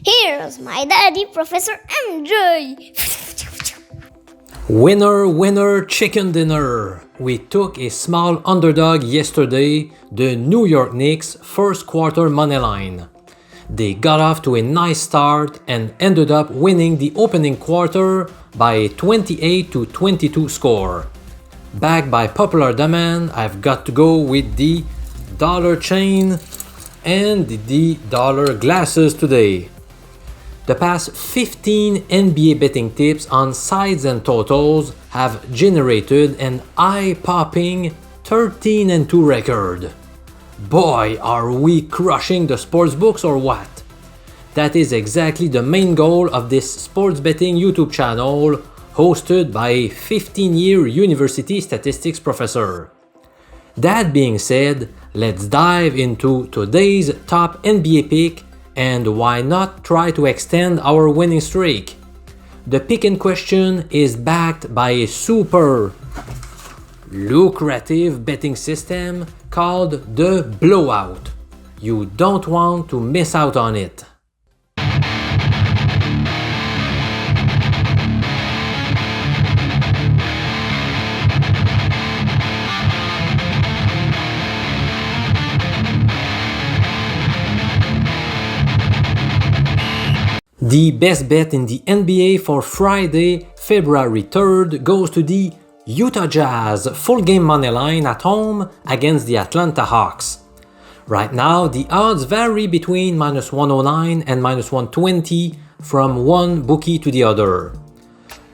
Here's my daddy, Professor MJ. Winner, winner, chicken dinner. We took a small underdog yesterday, the New York Knicks first quarter money line. They got off to a nice start and ended up winning the opening quarter by a 28-22 score. Backed by popular demand, I've got to go with the dollar chain and the dollar glasses today. The past 15 NBA betting tips on sides and totals have generated an eye-popping 13-2 record. Boy, are we crushing the sportsbooks or what? That is exactly the main goal of this sports betting YouTube channel, hosted by a 15-year university statistics professor. That being said, let's dive into today's top NBA pick, and why not try to extend our winning streak? The pick in question is backed by a super lucrative betting system called the Blowout. You don't want to miss out on it. The best bet in the NBA for Friday, February 3rd goes to the Utah Jazz full game money line at home against the Atlanta Hawks. Right now, the odds vary between minus 109 and minus 120 from one bookie to the other.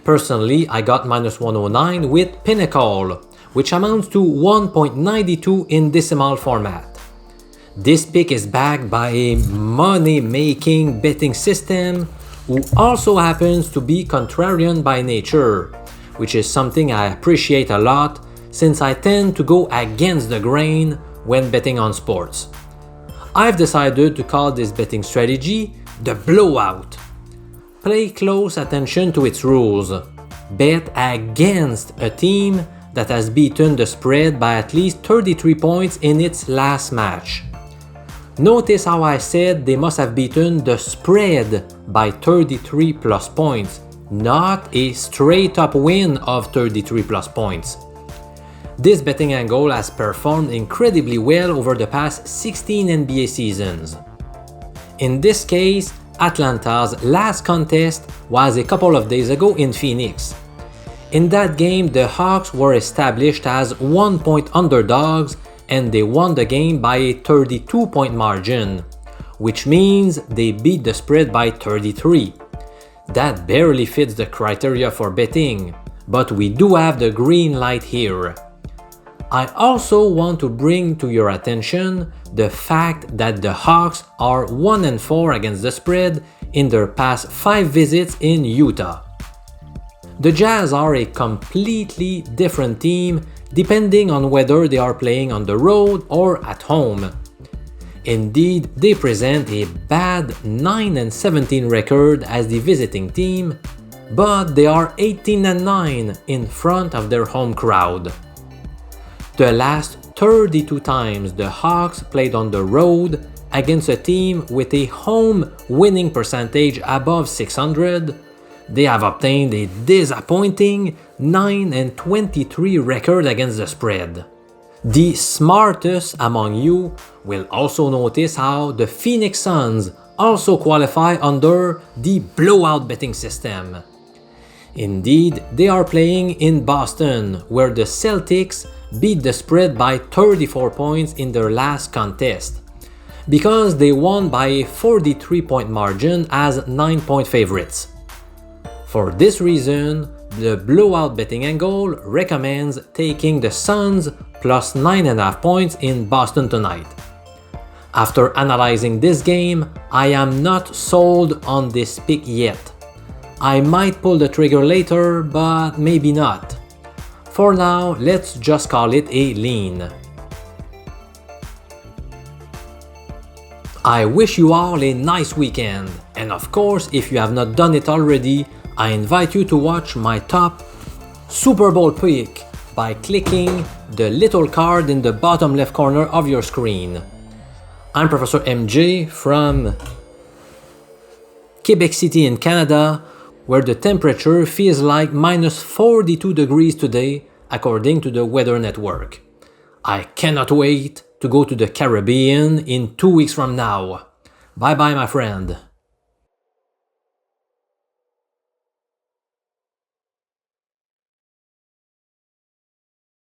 Personally, I got minus 109 with Pinnacle, which amounts to 1.92 in decimal format. This pick is backed by a money-making betting system who also happens to be contrarian by nature, which is something I appreciate a lot since I tend to go against the grain when betting on sports. I've decided to call this betting strategy the Blowout. Pay close attention to its rules. Bet against a team that has beaten the spread by at least 33 points in its last match. Notice how I said they must have beaten the spread by 33 plus points, not a straight up win of 33 plus points. This betting angle has performed incredibly well over the past 16 NBA seasons. In this case, Atlanta's last contest was a couple of days ago in Phoenix. In that game, the Hawks were established as 1-point underdogs and they won the game by a 32-point margin, which means they beat the spread by 33. That barely fits the criteria for betting, but we do have the green light here. I also want to bring to your attention the fact that the Hawks are 1-4 against the spread in their past 5 visits in Utah. The Jazz are a completely different team depending on whether they are playing on the road or at home. Indeed, they present a bad 9-17 record as the visiting team, but they are 18-9 in front of their home crowd. The last 32 times the Hawks played on the road against a team with a home winning percentage above 600, they have obtained a disappointing 9-23 record against the spread. The smartest among you will also notice how the Phoenix Suns also qualify under the blowout betting system. Indeed, they are playing in Boston, where the Celtics beat the spread by 34 points in their last contest, because they won by a 43-point margin as 9-point favorites. For this reason, the blowout betting angle recommends taking the Suns plus 9.5 points in Boston tonight. After analyzing this game, I am not sold on this pick yet. I might pull the trigger later, but maybe not. For now, let's just call it a lean. I wish you all a nice weekend, and of course, if you have not done it already, I invite you to watch my top Super Bowl pick by clicking the little card in the bottom left corner of your screen. I'm Professor MJ from Quebec City in Canada, where the temperature feels like minus 42 degrees today, according to the Weather Network. I cannot wait to go to the Caribbean in 2 weeks from now. Bye bye, my friend.